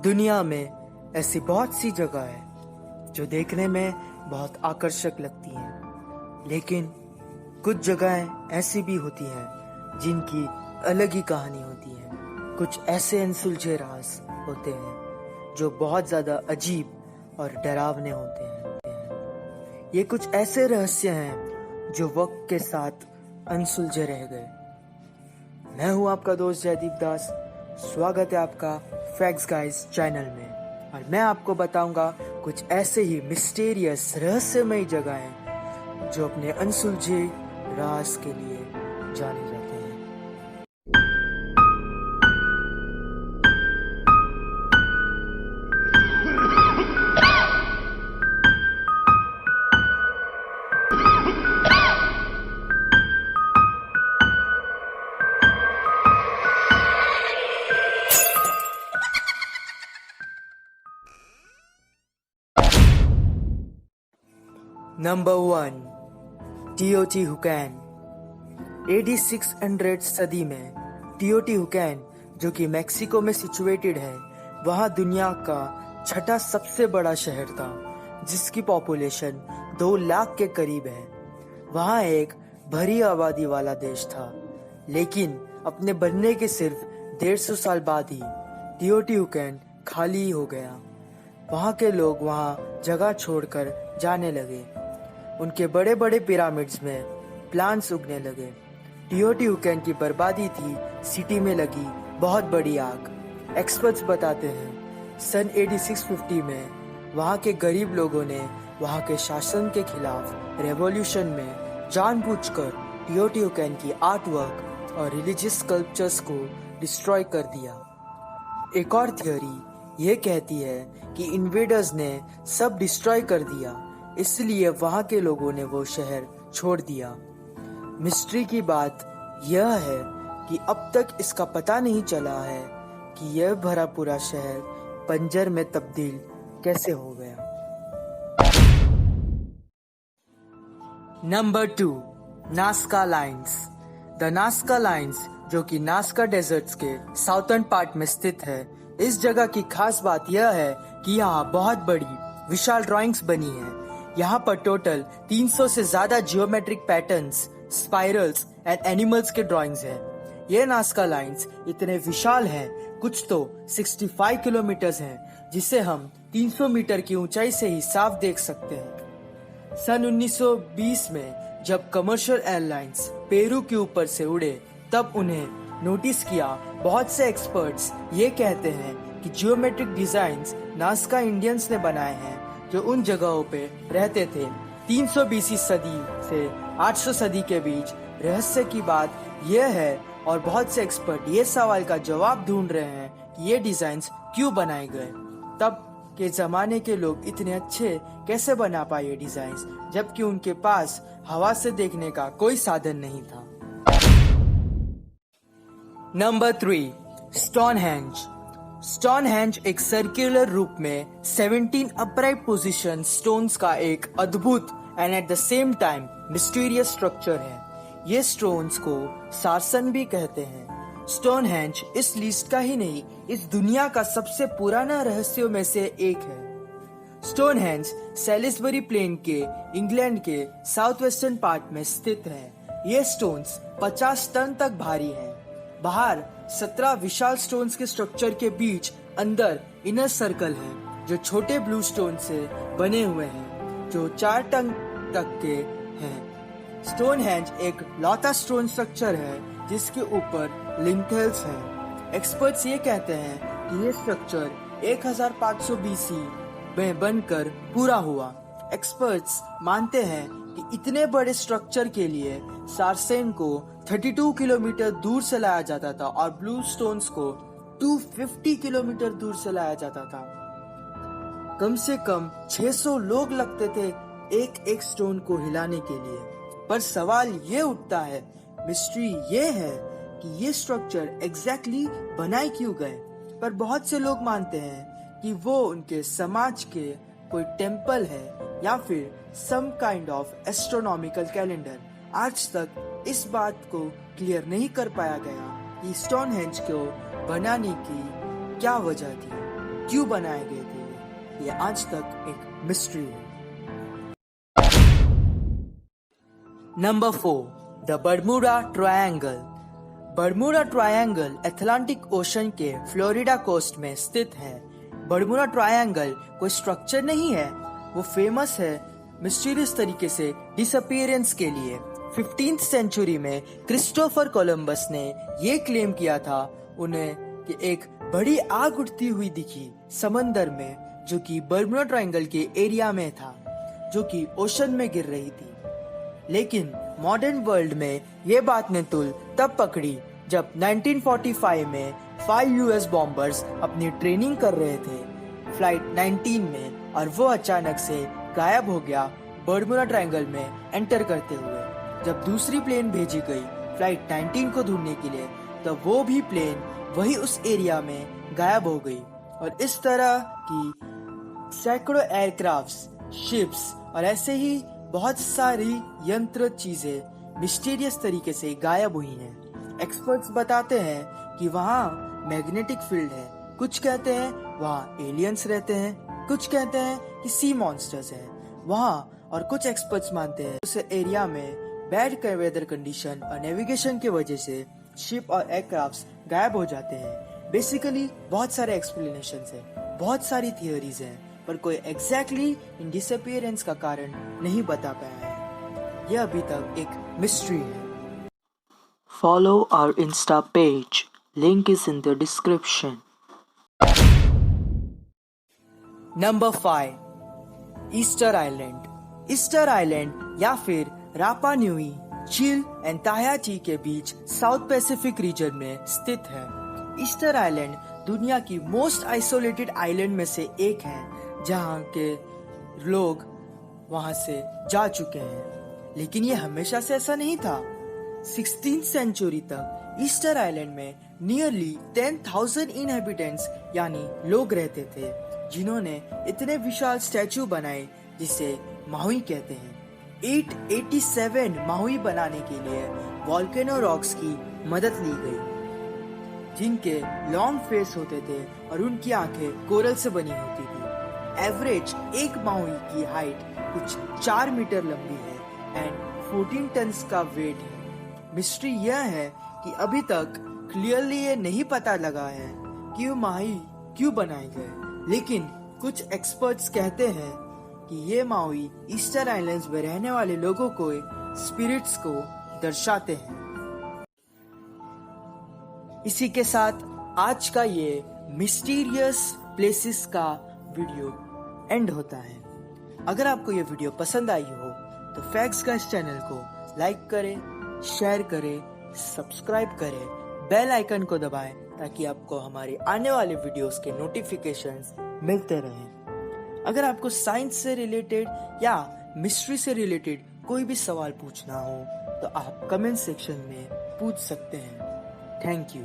दुनिया में ऐसी बहुत सी जगह है जो देखने में बहुत आकर्षक लगती हैं, लेकिन कुछ जगहें ऐसी भी होती हैं जिनकी अलग ही कहानी होती है। कुछ ऐसे अनसुलझे राज होते हैं जो बहुत ज़्यादा अजीब और डरावने होते हैं। ये कुछ ऐसे रहस्य हैं जो वक्त के साथ अनसुलझे रह गए। मैं हूँ आपका दोस्त जयदीप दास। स्वागत है आपका फैक्ट्स गाइस चैनल में, और मैं आपको बताऊंगा कुछ ऐसे ही मिस्टीरियस रहस्यमय जगहें जो अपने अनसुलझे राज के लिए जाने जाते हैं। नंबर 1, टियोटिहुकैन। AD 600 सदी में टियोटिहुकैन, जो कि मैक्सिको में सिचुएटेड है, वहाँ दुनिया का छठा सबसे बड़ा शहर था, जिसकी पॉपुलेशन 2 लाख के करीब है। वहाँ एक भरी आबादी वाला देश था, लेकिन अपने बनने के सिर्फ 150 साल बाद ही टियोटिहुकैन खाली हो गया। वहाँ के लोग वहाँ जगह छोड़कर जाने लगे। उनके बड़े बड़े पिरामिड्स में प्लांट्स उगने लगे। टियोटिहुकैन की बर्बादी थी सिटी में लगी बहुत बड़ी आग। एक्सपर्ट्स बताते हैं सन AD 650 में वहाँ के गरीब लोगों ने वहाँ के शासन के खिलाफ रेवोल्यूशन में जानबूझकर टियोटिहुकैन की आर्ट वर्क और रिलीजियस स्कल्पचर्स को डिस्ट्रॉय कर दिया। एक और थियोरी ये कहती है कि इन्वेडर्स ने सब डिस्ट्रॉय कर दिया, इसलिए वहाँ के लोगों ने वो शहर छोड़ दिया। मिस्ट्री की बात यह है कि अब तक इसका पता नहीं चला है कि यह भरा पूरा शहर बंजर में तब्दील कैसे हो गया। Number 2, Nazca lines. The Nazca lines, जो कि नास्का डेजर्ट्स के साउथर्न पार्ट में स्थित है। इस जगह की खास बात यह है कि यहाँ बहुत बड़ी विशाल ड्राइंग्स बनी है। यहाँ पर टोटल 300 से ज्यादा geometric patterns, spirals and animals के ड्राइंग्स हैं। ये नास्का लाइन्स इतने विशाल हैं, कुछ तो 65 किलोमीटर्स हैं, जिसे हम 300 मीटर की ऊंचाई से ही साफ देख सकते हैं। सन 1920 में जब कमर्शियल एयरलाइंस पेरू के ऊपर से उड़े, तब उन्हें नोटिस किया। बहुत से एक्सपर्ट्स ये कहते हैं कि जियोमेट्रिक डिजाइन्स नास्का इंडियंस ने बनाए हैं, जो उन जगहों पे रहते थे। 300 BC सदी से 800 सदी के बीच रहस्य की बात यह है, और बहुत से एक्सपर्ट ये सवाल का जवाब ढूंढ रहे हैं कि ये डिजाइन्स क्यों बनाए गए। तब के जमाने के लोग इतने अच्छे कैसे बना पाए ये डिजाइन्स, जबकि उनके पास हवा से देखने का कोई साधन नहीं था। Number 3, Stonehenge. स्टोनहेंज एक सर्कुलर रूप में 17 अपराइट पोजीशन स्टोन्स का एक अद्भुत and at the same time mysterious structure है। ये स्टोन्स को सारसन भी कहते हैं। स्टोनहेंज इस लिस्ट का ही नहीं, इस दुनिया का सबसे पुराना रहस्यों में से एक है। स्टोनहेंज सैलिसबरी प्लेन के इंग्लैंड के साउथ वेस्टर्न पार्ट में स्थित है। ये स्टोन्स 50 टन तक भारी हैं। बाहर 17 विशाल स्टोन्स के स्ट्रक्चर के बीच अंदर इनर सर्कल है, जो छोटे ब्लू स्टोन से बने हुए हैं, जो 4 टन तक के हैं। स्टोनहेंज एक लौता स्टोन स्ट्रक्चर है जिसके ऊपर लिंटेल्स हैं। एक्सपर्ट्स ये कहते हैं कि ये स्ट्रक्चर 1500 BC में बनकर पूरा हुआ। एक्सपर्ट्स मानते हैं कि इतने बड़े स्ट्रक्चर के लिए सारसेन को 32 किलोमीटर दूर से लाया जाता था और ब्लू स्टोन्स को 250 किलोमीटर दूर से लाया जाता था। कम से कम 600 लोग लगते थे एक एक स्टोन को हिलाने के लिए। पर सवाल ये उठता है, मिस्ट्री ये है कि ये स्ट्रक्चर एग्जैक्टली बनाए क्यों गए। पर बहुत से लोग मानते हैं कि वो उनके समाज के कोई टेम्पल है या फिर some kind of astronomical calendar. आज तक इस बात को क्लियर नहीं कर पाया गया कि स्टोनहेंज को बनाने की क्या वजह थी। क्यों बनाए गए थे ये आज तक एक मिस्ट्री है। Number 4, the Bermuda triangle. Bermuda triangle Atlantic ocean के फ्लोरिडा कोस्ट में स्थित है। बर्मुडा ट्रायंगल कोई स्ट्रक्चर नहीं है, वो फेमस है मिस्टीरियस तरीके से डिसअपीयरेंस के लिए। 15th सेंचुरी में क्रिस्टोफर कोलंबस ने ये क्लेम किया था उन्हें कि एक बड़ी आग उठती हुई दिखी समंदर में, जो कि बर्मुडा ट्रायंगल के एरिया में था, जो कि ओशन में गिर रही थी। लेकिन मॉडर्न वर्ल्ड में ये बात ने तुल तब पकड़ी जब 1945 में 5 यूएस बॉम्बर्स अपनी ट्रेनिंग कर रहे थे फ्लाइट 19 में, और वो अचानक से गायब हो गया बर्मुडा ट्रायंगल में एंटर करते हुए। जब दूसरी प्लेन भेजी गई फ्लाइट 19 को ढूंढने के लिए, तब वो भी प्लेन वही उस एरिया में गायब हो गई। और इस तरह की सैकड़ों एयरक्राफ्ट्स, शिप्स और ऐसे ही बहुत सारी यंत्र चीजें मिस्टीरियस तरीके से गायब हुई हैं। एक्सपर्ट्स बताते हैं कि वहाँ मैग्नेटिक फील्ड है, कुछ कहते हैं वहाँ एलियंस रहते हैं, कुछ कहते हैं कि सी मॉन्स्टर्स हैं वहाँ, और कुछ एक्सपर्ट्स मानते हैं उस एरिया में बैड वेदर कंडीशन और नेविगेशन की वजह से शिप और एयरक्राफ्ट्स गायब हो जाते हैं। बेसिकली बहुत सारे एक्सप्लेनेशंस हैं, बहुत सारी थियोरीज हैं, पर कोई एग्जैक्टली इन डिसअपीयरेंस का कारण नहीं बता पाया है। यह अभी तक एक मिस्ट्री है। Follow our Insta page. Link is in the description. Number 5, Easter island. Easter island या फिर रापा न्यूई, चिल एंड ताहिती के बीच साउथ पैसिफिक रीजन में स्थित है। ईस्टर आइलैंड दुनिया की मोस्ट आइसोलेटेड आइलैंड में से एक है, जहाँ के लोग वहां से जा चुके हैं। लेकिन ये हमेशा से ऐसा नहीं था। 16th सेंचुरी तक ईस्टर आइलैंड में नियरली 10,000 इनहेबिटेंट्स यानी लोग रहते थे, जिन्होंने इतने विशाल स्टैचू बनाए जिसे माउई कहते हैं। 887 माउई बनाने के लिए वॉल्केनो रॉक्स की मदद ली गई, जिनके लॉन्ग फेस होते थे और उनकी आंखें कोरल से बनी होती थी। एवरेज एक माउई की हाइट कुछ 4 मीटर लंबी है एंड 14 टन्स का वेट है। मिस्ट्री यह है कि अभी तक क्लियरली ये नहीं पता लगा है कि वो माउई क्यों बनाए गए, लेकिन कुछ एक्सपर्ट्स कहते हैं कि ये माउई ईस्टर आइलैंड्स में रहने वाले लोगों को, स्पिरिट्स को दर्शाते हैं। इसी के साथ आज का ये मिस्टीरियस प्लेसेस का वीडियो एंड होता है। अगर आपको ये वीडियो पसंद आई हो तो फैक्ट्स गाइस चैनल को लाइक करें, शेयर करें, सब्सक्राइब करें, बेल आइकन को दबाएं ताकि आपको हमारे आने वाले वीडियोस के नोटिफिकेशंस मिलते रहें। अगर आपको साइंस से रिलेटेड या मिस्ट्री से रिलेटेड कोई भी सवाल पूछना हो तो आप कमेंट सेक्शन में पूछ सकते हैं। Thank you.